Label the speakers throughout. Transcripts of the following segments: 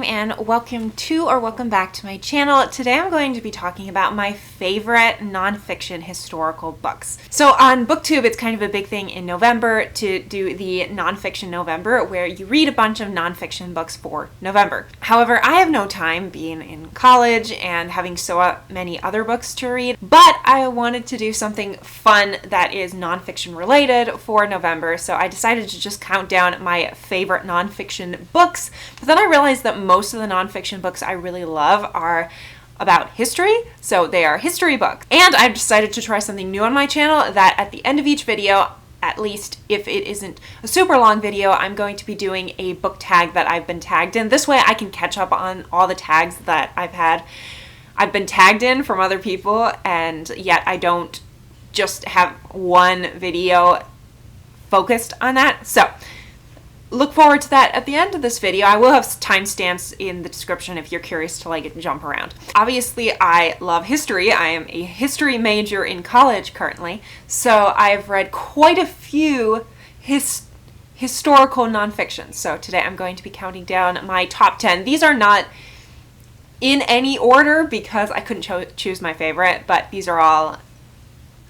Speaker 1: and welcome back to my channel. Today I'm going to be talking about my favorite nonfiction historical books. So on BookTube, it's kind of a big thing in November to do the Nonfiction November, where you read a bunch of nonfiction books for November. However, I have no time being in college and having so many other books to read, but I wanted to do something fun that is nonfiction related for November, so I decided to just count down my favorite nonfiction books. But then I realized that most of the nonfiction books I really love are about history, so they are history books. And I've decided to try something new on my channel, that at the end of each video, at least if it isn't a super long video, I'm going to be doing a book tag that I've been tagged in. This way I can catch up on all the tags that I've been tagged in from other people, and yet I don't just have one video focused on that. So look forward to that at the end of this video. I will have timestamps in the description if you're curious to jump around. Obviously, I love history. I am a history major in college currently, so I've read quite a few historical nonfiction. So today I'm going to be counting down my top 10. These are not in any order because I couldn't choose my favorite, but these are all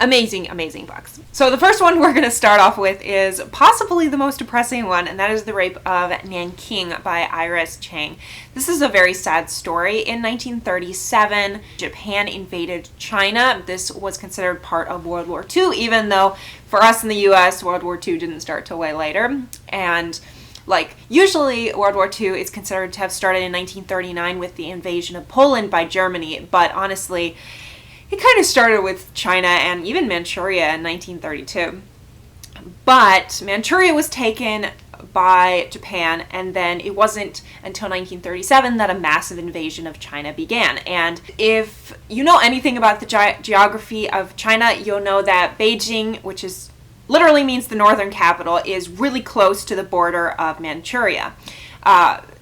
Speaker 1: amazing books. So the first one we're going to start off with is possibly the most depressing one, and that is The Rape of Nanking by Iris Chang. This is a very sad story. In 1937, Japan invaded China. This was considered part of World War II, even though for us in the US, World War II didn't start till way later. And usually World War II is considered to have started in 1939 with the invasion of Poland by Germany, but honestly, it kind of started with China and even Manchuria in 1932. But Manchuria was taken by Japan, and then it wasn't until 1937 that a massive invasion of China began. And if you know anything about the geography of China, you'll know that Beijing, which is literally means the northern capital, is really close to the border of Manchuria.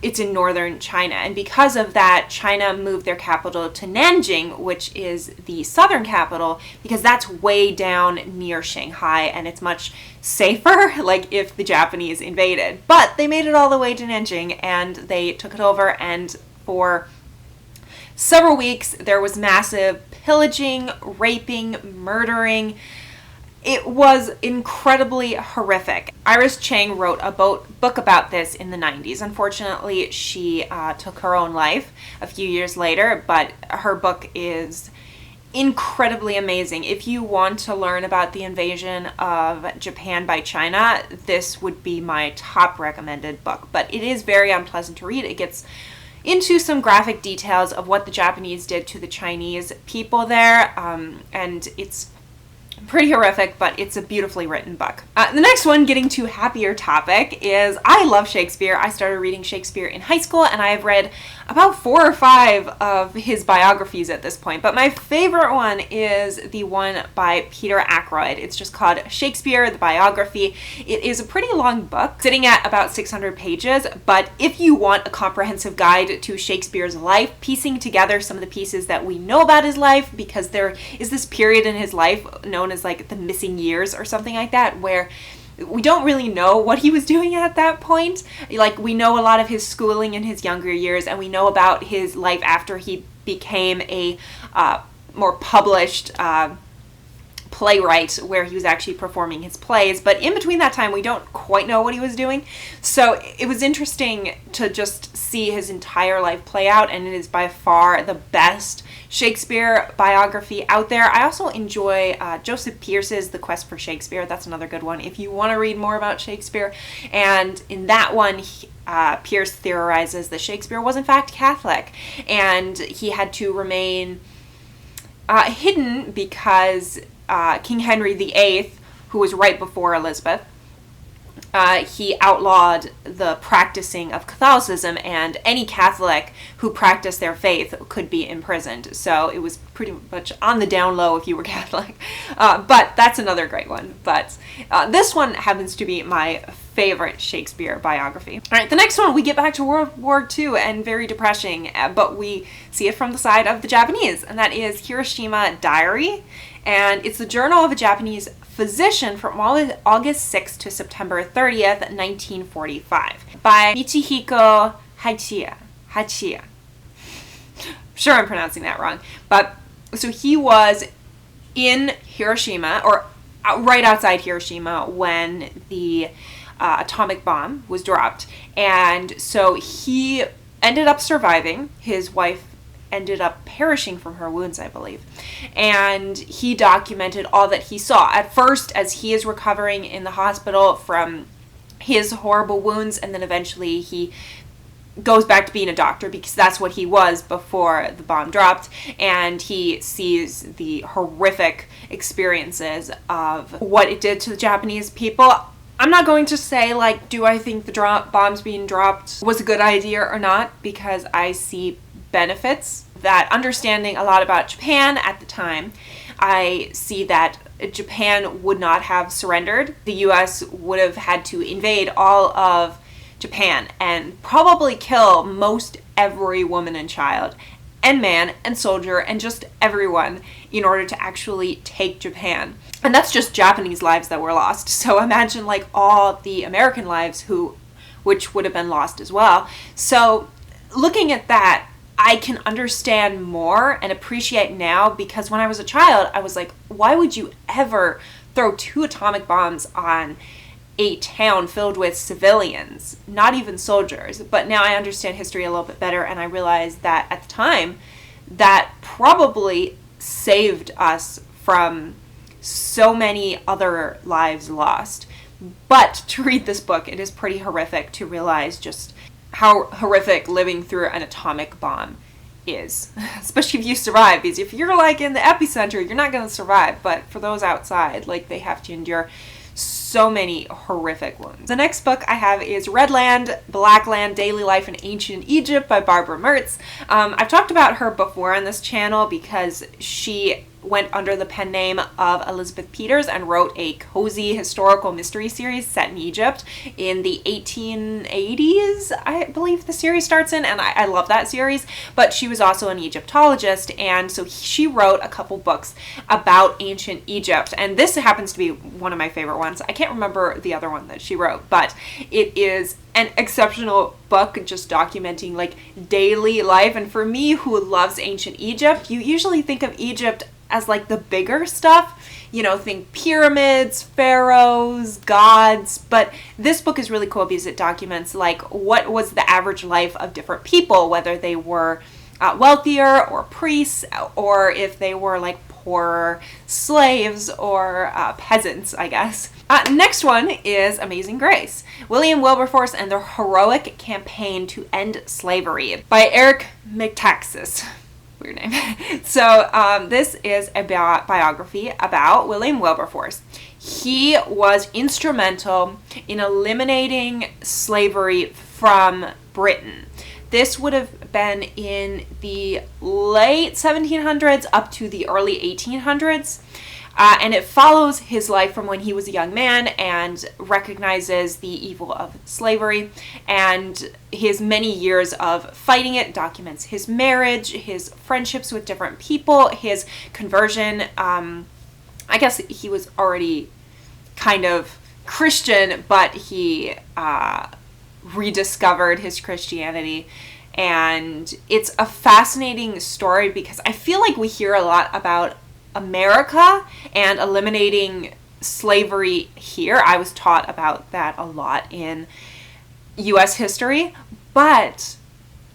Speaker 1: It's in northern China, and because of that, China moved their capital to Nanjing, which is the southern capital, because that's way down near Shanghai, and it's much safer, if the Japanese invaded. But they made it all the way to Nanjing, and they took it over, and for several weeks, there was massive pillaging, raping, murdering. It was incredibly horrific. Iris Chang wrote a book about this in the 90s. Unfortunately, she took her own life a few years later, but her book is incredibly amazing. If you want to learn about the invasion of Japan by China, this would be my top recommended book. But it is very unpleasant to read. It gets into some graphic details of what the Japanese did to the Chinese people there, and it's pretty horrific, but it's a beautifully written book. The next one, getting to a happier topic, is I love Shakespeare. I started reading Shakespeare in high school, and I have read about 4 or 5 of his biographies at this point, but my favorite one is the one by Peter Ackroyd. It's just called Shakespeare, the Biography. It is a pretty long book, sitting at about 600 pages, but if you want a comprehensive guide to Shakespeare's life, piecing together some of the pieces that we know about his life, because there is this period in his life known as the missing years or something like that, where we don't really know what he was doing at that point. We know a lot of his schooling in his younger years, and we know about his life after he became a more published playwright, where he was actually performing his plays. But in between that time, we don't quite know what he was doing. So it was interesting to just see his entire life play out, and it is by far the best Shakespeare biography out there. I also enjoy Joseph Pierce's The Quest for Shakespeare. That's another good one if you want to read more about Shakespeare. And in that one, Pierce theorizes that Shakespeare was in fact Catholic, and he had to remain hidden because King Henry VIII, who was right before Elizabeth, he outlawed the practicing of Catholicism, and any Catholic who practiced their faith could be imprisoned. So it was pretty much on the down low if you were Catholic. But that's another great one. But this one happens to be my favorite Shakespeare biography. All right, the next one, we get back to World War II, and very depressing, but we see it from the side of the Japanese, and that is Hiroshima Diary. And it's the journal of a Japanese physician from August 6th to September 30th, 1945, by Michihiko Hachiya. Hachiya. Sure, I'm pronouncing that wrong. But so he was in Hiroshima, or right outside Hiroshima, when the atomic bomb was dropped. And so he ended up surviving. His wife ended up perishing from her wounds, I believe. And he documented all that he saw. At first, as he is recovering in the hospital from his horrible wounds, and then eventually he goes back to being a doctor, because that's what he was before the bomb dropped, and he sees the horrific experiences of what it did to the Japanese people. I'm not going to say, like, do I think the bombs being dropped was a good idea or not, because I see benefits. That understanding a lot about Japan at the time, I see that Japan would not have surrendered. The US would have had to invade all of Japan and probably kill most every woman and child and man and soldier and just everyone in order to actually take Japan. And that's just Japanese lives that were lost. So imagine like all the American lives which would have been lost as well. So looking at that, I can understand more and appreciate now, because when I was a child, I was like, why would you ever throw 2 atomic bombs on a town filled with civilians, not even soldiers? But now I understand history a little bit better, and I realize that at the time, that probably saved us from so many other lives lost. But to read this book, it is pretty horrific to realize just how horrific living through an atomic bomb is, especially if you survive, because if you're like in the epicenter, you're not going to survive. But for those outside, like, they have to endure so many horrific wounds. The next book I have is Red Land, Black Land, Daily Life in Ancient Egypt by Barbara Mertz. I've talked about her before on this channel because she went under the pen name of Elizabeth Peters and wrote a cozy historical mystery series set in Egypt in the 1880s, I believe the series starts in, and I love that series. But she was also an Egyptologist, and so she wrote a couple books about ancient Egypt, and this happens to be one of my favorite ones. I can't remember the other one that she wrote, but it is an exceptional book just documenting like daily life. And for me, who loves ancient Egypt, you usually think of Egypt as like the bigger stuff, you know, think pyramids, pharaohs, gods. But this book is really cool because it documents like what was the average life of different people, whether they were wealthier or priests, or if they were like poorer slaves or peasants, I guess. Next one is Amazing Grace, William Wilberforce and the Heroic Campaign to End Slavery by Eric Metaxas. Weird name. So this is a biography about William Wilberforce. He was instrumental in eliminating slavery from Britain. This would have been in the late 1700s up to the early 1800s. And it follows his life from when he was a young man and recognizes the evil of slavery and his many years of fighting it. Documents his marriage, his friendships with different people, his conversion. I guess he was already kind of Christian, but he rediscovered his Christianity. And it's a fascinating story because I feel like we hear a lot about America and eliminating slavery here. I was taught about that a lot in US history, but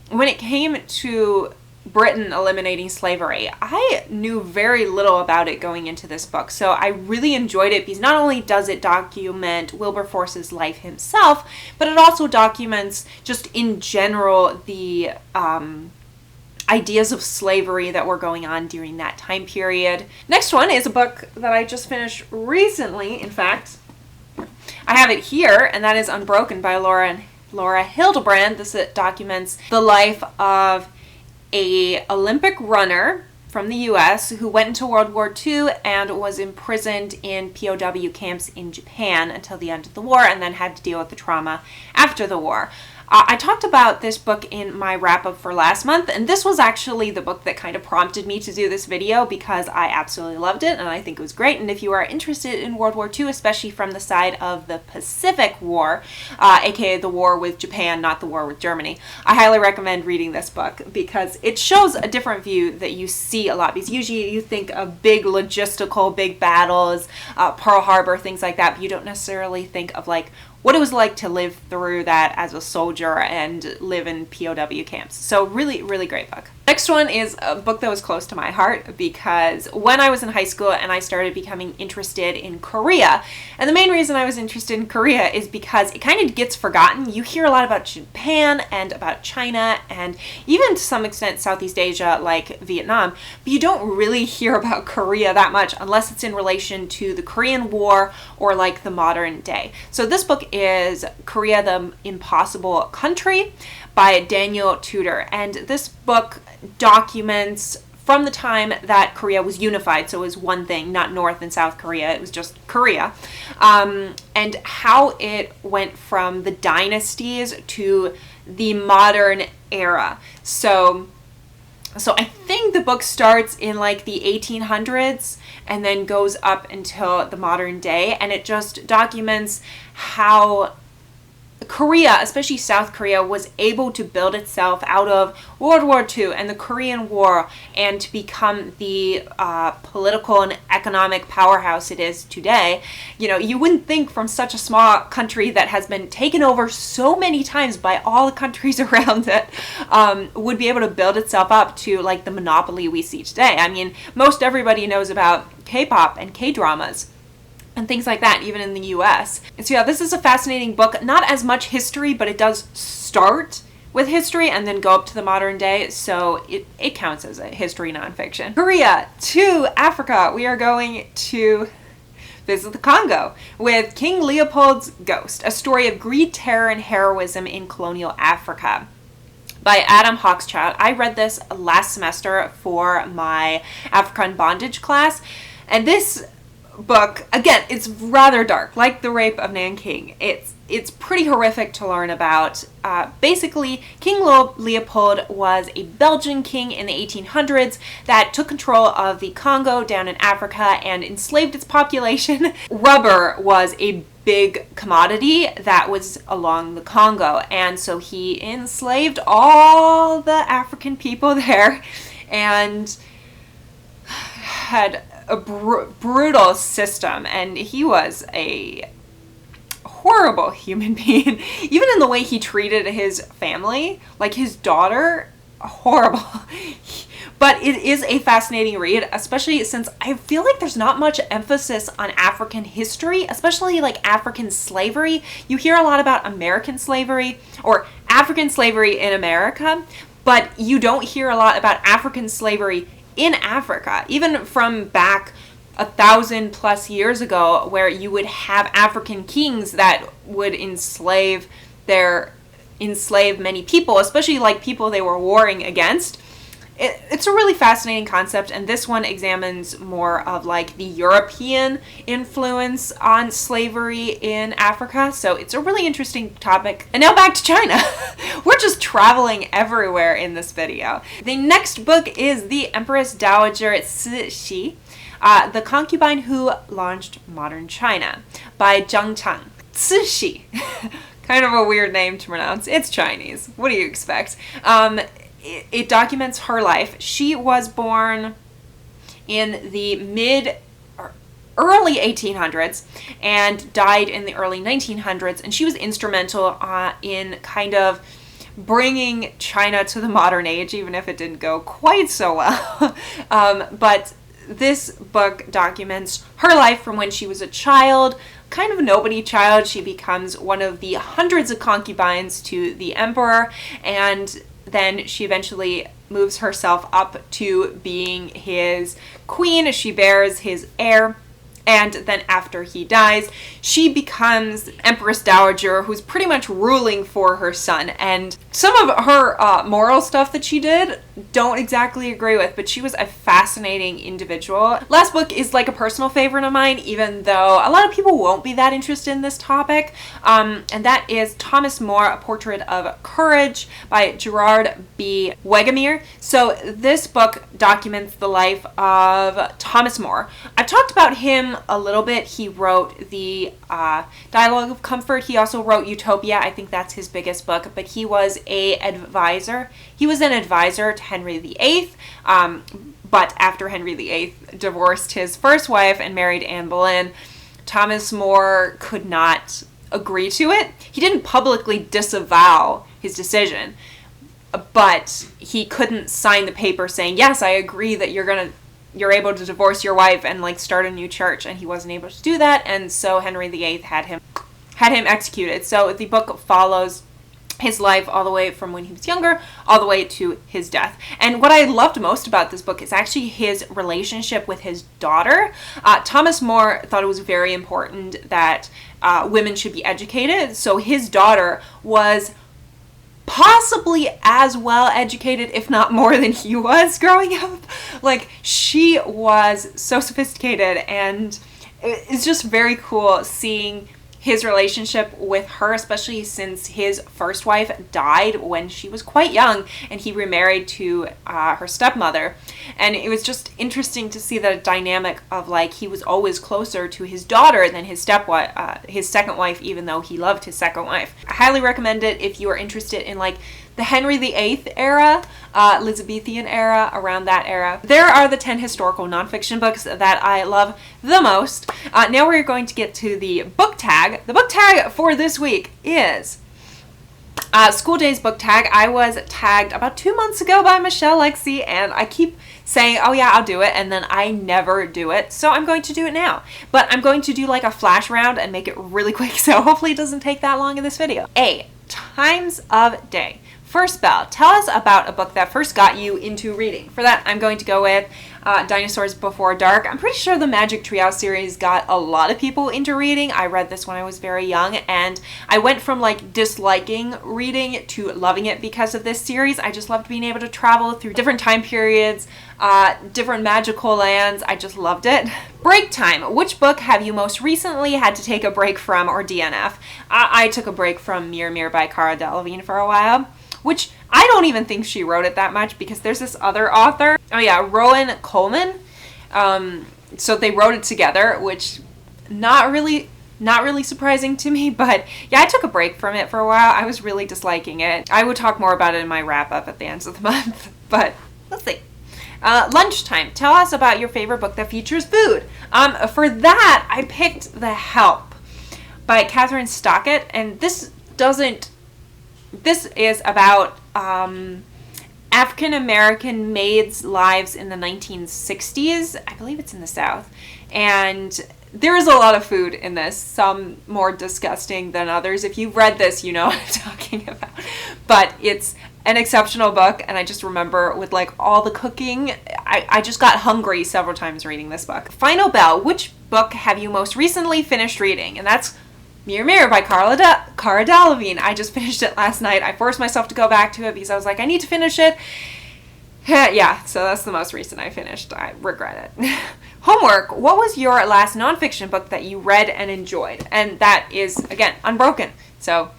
Speaker 1: when it came to Britain eliminating slavery, I knew very little about it going into this book. So I really enjoyed it because not only does it document Wilberforce's life himself, but it also documents just in general the ideas of slavery that were going on during that time period. Next one is a book that I just finished recently. In fact, I have it here, and that is Unbroken by Laura Hildebrand. This documents the life of an Olympic runner from the US who went into World War II and was imprisoned in POW camps in Japan until the end of the war, and then had to deal with the trauma after the war. I talked about this book in my wrap-up for last month, and this was actually the book that kind of prompted me to do this video because I absolutely loved it and I think it was great. And if you are interested in World War II, especially from the side of the Pacific War, aka the war with Japan, not the war with Germany, I highly recommend reading this book because it shows a different view that you see a lot. Because usually you think of big logistical, big battles, Pearl Harbor, things like that, but you don't necessarily think of like what it was like to live through that as a soldier and live in POW camps. So really, really great book. Next one is a book that was close to my heart because when I was in high school and I started becoming interested in Korea, and the main reason I was interested in Korea is because it kind of gets forgotten. You hear a lot about Japan and about China and even to some extent Southeast Asia like Vietnam, but you don't really hear about Korea that much unless it's in relation to the Korean War or like the modern day. So this book is Korea, the Impossible Country by Daniel Tudor, and this book documents from the time that Korea was unified, so it was one thing, not North and South Korea, it was just Korea, and how it went from the dynasties to the modern era. So I think the book starts in like the 1800s and then goes up until the modern day, and it just documents how Korea, especially South Korea, was able to build itself out of World War II and the Korean War and to become the political and economic powerhouse it is today. You know, you wouldn't think from such a small country that has been taken over so many times by all the countries around it would be able to build itself up to like the monopoly we see today. I mean, most everybody knows about K-pop and K-dramas and things like that, even in the US. And so yeah, this is a fascinating book. Not as much history, but it does start with history and then go up to the modern day, so it counts as a history nonfiction. Korea to Africa. We are going to visit the Congo with King Leopold's Ghost, a story of greed, terror, and heroism in colonial Africa by Adam Hawkschild. I read this last semester for my African bondage class, and this book, again, it's rather dark, like the Rape of Nanking. It's pretty horrific to learn about. Basically, King Leopold was a Belgian king in the 1800s that took control of the Congo down in Africa and enslaved its population. Rubber was a big commodity that was along the Congo, and so he enslaved all the African people there and had a brutal system, and he was a horrible human being, even in the way he treated his family, like his daughter, horrible. But it is a fascinating read, especially since I feel like there's not much emphasis on African history, especially like African slavery. You hear a lot about American slavery or African slavery in America, but you don't hear a lot about African slavery in Africa, even from back 1,000+ years ago, where you would have African kings that would enslave many people, especially like people they were warring against. It's a really fascinating concept, and this one examines more of like the European influence on slavery in Africa, so it's a really interesting topic. And now back to China. We're just traveling everywhere in this video. The next book is The Empress Dowager Cixi, The Concubine Who Launched Modern China by Zhang Chang. Cixi. Kind of a weird name to pronounce. It's Chinese. What do you expect? It documents her life. She was born in the early 1800s and died in the early 1900s, and she was instrumental in kind of bringing China to the modern age, even if it didn't go quite so well. But this book documents her life from when she was a child, kind of a nobody child. She becomes one of the hundreds of concubines to the emperor, and then she eventually moves herself up to being his queen. She bears his heir, And then after he dies, she becomes Empress Dowager, who's pretty much ruling for her son. And some of her moral stuff that she did, don't exactly agree with, but she was a fascinating individual. Last book is like a personal favorite of mine, even though a lot of people won't be that interested in this topic. And that is Thomas More, A Portrait of Courage by Gerard B. Wegemeyer. So this book documents the life of Thomas More. I've talked about him a little bit. He wrote the Dialogue of Comfort. He also wrote Utopia. I think that's his biggest book, but he was an advisor to Henry VIII. But after Henry VIII divorced his first wife and married Anne Boleyn, Thomas More could not agree to it. He didn't publicly disavow his decision, but he couldn't sign the paper saying, yes, I agree that you're able to divorce your wife and like start a new church, and he wasn't able to do that, and so Henry VIII had him executed. So the book follows his life all the way from when he was younger all the way to his death. And what I loved most about this book is actually his relationship with his daughter. Thomas More thought it was very important that women should be educated, so his daughter was possibly as well educated, if not more, than he was growing up. Like, she was so sophisticated, and it's just very cool seeing his relationship with her, especially since his first wife died when she was quite young and he remarried to her stepmother. And it was just interesting to see the dynamic of like he was always closer to his daughter than his second wife, even though he loved his second wife. I highly recommend it if you are interested in like the Henry VIII era, Elizabethan era, around that era. There are the 10 historical nonfiction books that I love the most. Now we're going to get to the book tag. The book tag for this week is School Days book tag. I was tagged about 2 months ago by Mishelle, Lexi, and I keep saying, oh yeah, I'll do it, and then I never do it, so I'm going to do it now. But I'm going to do like a flash round and make it really quick, so hopefully it doesn't take that long in this video. A, times of day. First bell, tell us about a book that first got you into reading. For that, I'm going to go with Dinosaurs Before Dark. I'm pretty sure the Magic Treehouse series got a lot of people into reading. I read this when I was very young, and I went from like disliking reading to loving it because of this series. I just loved being able to travel through different time periods, different magical lands. I just loved it. Break time. Which book have you most recently had to take a break from or DNF? I took a break from Mir by Cara Delevingne for a while, which I don't even think she wrote it that much because there's this other author. Oh yeah, Rowan Coleman. So they wrote it together, which not really surprising to me, but yeah, I took a break from it for a while. I was really disliking it. I would talk more about it in my wrap up at the end of the month, but let's see. Lunchtime. Tell us about your favorite book that features food. For that, I picked The Help by Catherine Stockett, and this is about African American maids' lives in the 1960s. I believe it's in the South. And there is a lot of food in this, some more disgusting than others. If you've read this, you know what I'm talking about. But it's an exceptional book, and I just remember with like all the cooking, I just got hungry several times reading this book. Final bell. Which book have you most recently finished reading? And that's Mir by Cara Delevingne. I just finished it last night. I forced myself to go back to it because I was like, I need to finish it. Yeah, so that's the most recent I finished. I regret it. Homework. What was your last nonfiction book that you read and enjoyed? And that is, again, Unbroken. So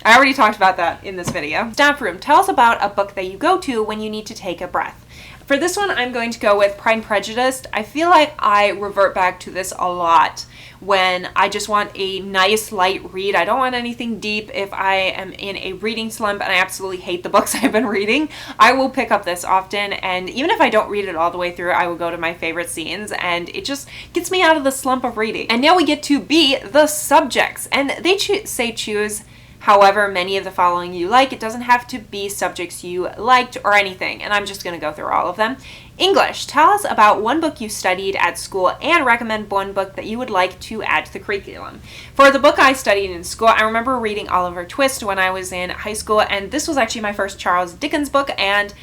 Speaker 1: I already talked about that in this video. Staff room. Tell us about a book that you go to when you need to take a breath. For this one, I'm going to go with Pride and Prejudice. I feel like I revert back to this a lot when I just want a nice, light read. I don't want anything deep. If I am in a reading slump and I absolutely hate the books I've been reading, I will pick up this often. And even if I don't read it all the way through, I will go to my favorite scenes, and it just gets me out of the slump of reading. And now we get to B, the subjects. And they say choose however many of the following you like. It doesn't have to be subjects you liked or anything, and I'm just going to go through all of them. English. Tell us about one book you studied at school and recommend one book that you would like to add to the curriculum. For the book I studied in school, I remember reading Oliver Twist when I was in high school, and this was actually my first Charles Dickens book, and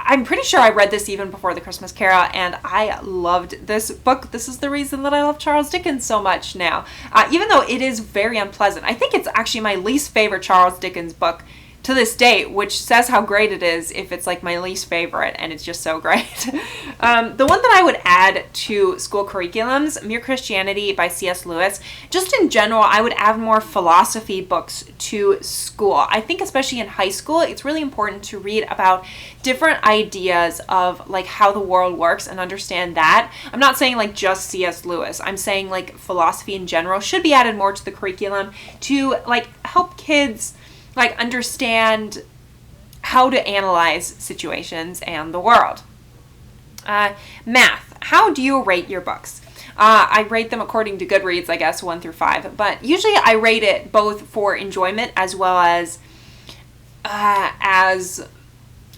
Speaker 1: I'm pretty sure I read this even before The Christmas Carol, and I loved this book. This is the reason that I love Charles Dickens so much now. Even though it is very unpleasant. I think it's actually my least favorite Charles Dickens book to this date, which says how great it is if it's like my least favorite, and it's just so great. The one that I would add to school curriculums, Mere Christianity by C.S. Lewis. Just in general, I would add more philosophy books to school. I think especially in high school, it's really important to read about different ideas of like how the world works and understand that. I'm not saying like just C.S. Lewis. I'm saying like philosophy in general should be added more to the curriculum to like help kids like understand how to analyze situations and the world. Math. How do you rate your books? I rate them according to Goodreads, I guess, 1 through 5. But usually I rate it both for enjoyment as well as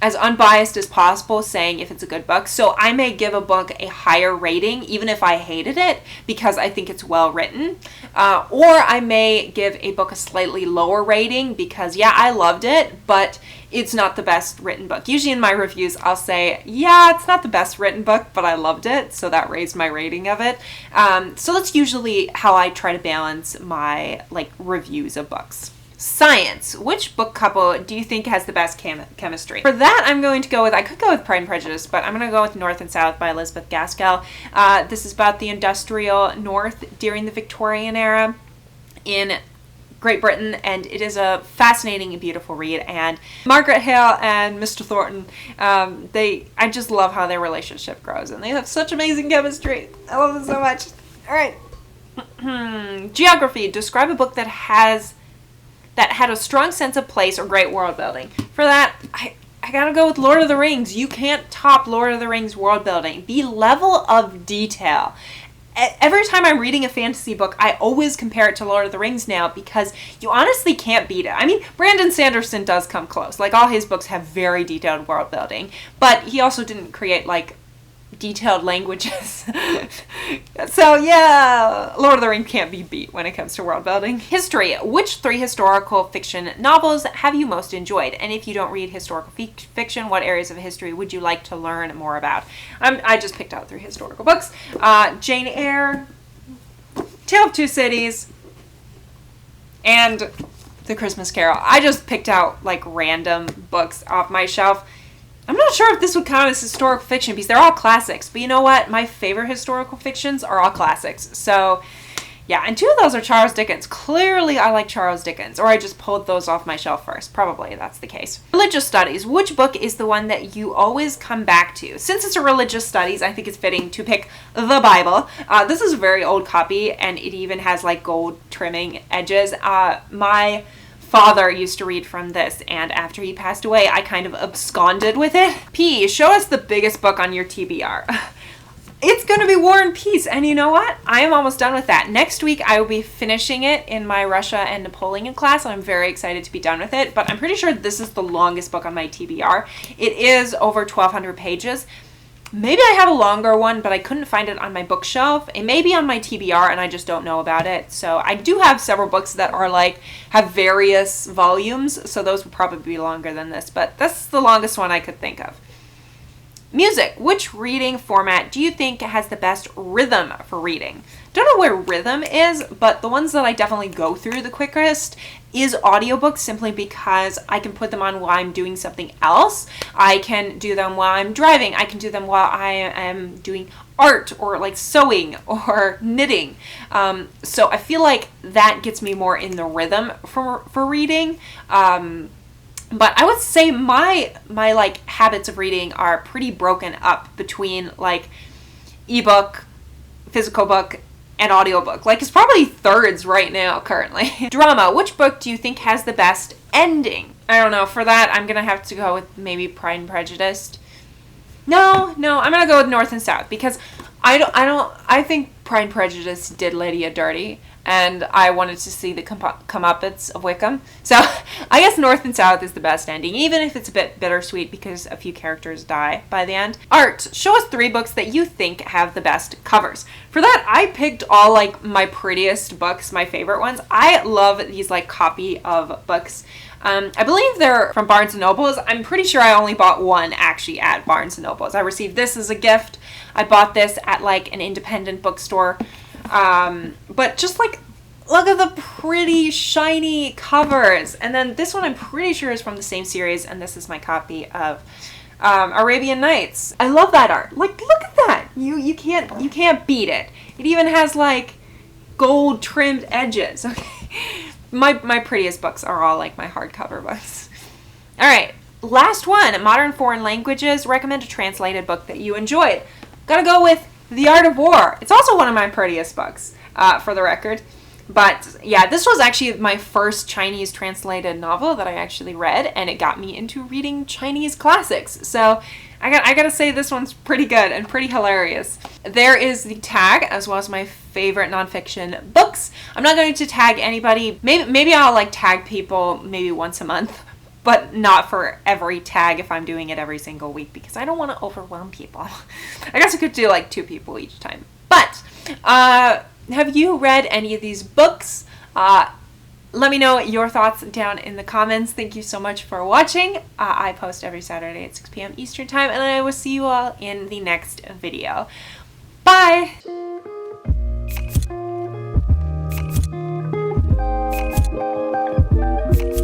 Speaker 1: unbiased as possible, saying if it's a good book. So I may give a book a higher rating, even if I hated it, because I think it's well written. Or I may give a book a slightly lower rating because, yeah, I loved it, but it's not the best written book. Usually in my reviews, I'll say, yeah, it's not the best written book, but I loved it, so that raised my rating of it. So that's usually how I try to balance my like reviews of books. Science. Which book couple do you think has the best chemistry? For that, I'm going to go with, I could go with Pride and Prejudice, but I'm going to go with North and South by Elizabeth Gaskell. This is about the industrial North during the Victorian era in Great Britain, and it is a fascinating and beautiful read. And Margaret Hale and Mr. Thornton, I just love how their relationship grows, and they have such amazing chemistry. I love them so much. All right. Geography. Describe a book that had a strong sense of place or great world building. For that, I gotta go with Lord of the Rings. You can't top Lord of the Rings world building. The level of detail. Every time I'm reading a fantasy book, I always compare it to Lord of the Rings now because you honestly can't beat it. I mean, Brandon Sanderson does come close. Like, all his books have very detailed world building, but he also didn't create, like, detailed languages. So yeah, Lord of the Rings can't be beat when it comes to world building. History. Which 3 historical fiction novels have you most enjoyed? And if you don't read historical fiction, what areas of history would you like to learn more about? I just picked out 3 historical books. Jane Eyre, Tale of Two Cities, and The Christmas Carol. I just picked out like random books off my shelf. I'm not sure if this would count as historical fiction because they're all classics, but you know what? My favorite historical fictions are all classics. So, yeah, and 2 of those are Charles Dickens. Clearly, I like Charles Dickens, or I just pulled those off my shelf first. Probably that's the case. Religious studies. Which book is the one that you always come back to? Since it's a religious studies, I think it's fitting to pick the Bible. This is a very old copy, and it even has like gold trimming edges. My father used to read from this, and after he passed away, I kind of absconded with it. P, show us the biggest book on your TBR. It's going to be War and Peace, and you know what? I am almost done with that. Next week, I will be finishing it in my Russia and Napoleon class, and I'm very excited to be done with it, but I'm pretty sure this is the longest book on my TBR. It is over 1,200 pages. Maybe I have a longer one, but I couldn't find it on my bookshelf. It may be on my TBR, and I just don't know about it. So I do have several books that are like, have various volumes, so those would probably be longer than this, but that's the longest one I could think of. Music. Which reading format do you think has the best rhythm for reading? Don't know where rhythm is, but the ones that I definitely go through the quickest is audiobooks, simply because I can put them on while I'm doing something else. I can do them while I'm driving. I can do them while I am doing art or like sewing or knitting. So I feel like that gets me more in the rhythm for reading. But I would say my like habits of reading are pretty broken up between like ebook, physical book, and audiobook. Like, it's probably thirds right now currently. Drama. Which book do you think has the best ending? I don't know. For that, I'm gonna have to go with maybe Pride and Prejudice. No, I'm gonna go with North and South because I think Pride and Prejudice did Lydia dirty, and I wanted to see the comeuppance of Wickham. So I guess North and South is the best ending, even if it's a bit bittersweet because a few characters die by the end. Art. Show us 3 books that you think have the best covers. For that, I picked all like my prettiest books, my favorite ones. I love these like copy of books I believe they're from Barnes & Noble's. I'm pretty sure I only bought one actually at Barnes & Noble's. I received this as a gift. I bought this at like an independent bookstore. But just like, look at the pretty shiny covers. And then this one I'm pretty sure is from the same series, and this is my copy of Arabian Nights. I love that art. Like, look at that. You can't beat it. It even has like gold trimmed edges. Okay. My prettiest books are all like my hardcover books. All right, last one, Modern Foreign Languages. Recommend a translated book that you enjoyed. Gotta go with The Art of War. It's also one of my prettiest books, for the record. But yeah, this was actually my first Chinese translated novel that I actually read, and it got me into reading Chinese classics. So I gotta say this one's pretty good and pretty hilarious. There is the tag, as well as my favorite nonfiction books. I'm not going to tag anybody. Maybe I'll like tag people maybe once a month, but not for every tag if I'm doing it every single week, because I don't want to overwhelm people. I guess I could do like 2 people each time. But have you read any of these books? Let me know your thoughts down in the comments. Thank you so much for watching. I post every Saturday at 6 p.m. Eastern Time, and I will see you all in the next video. Bye!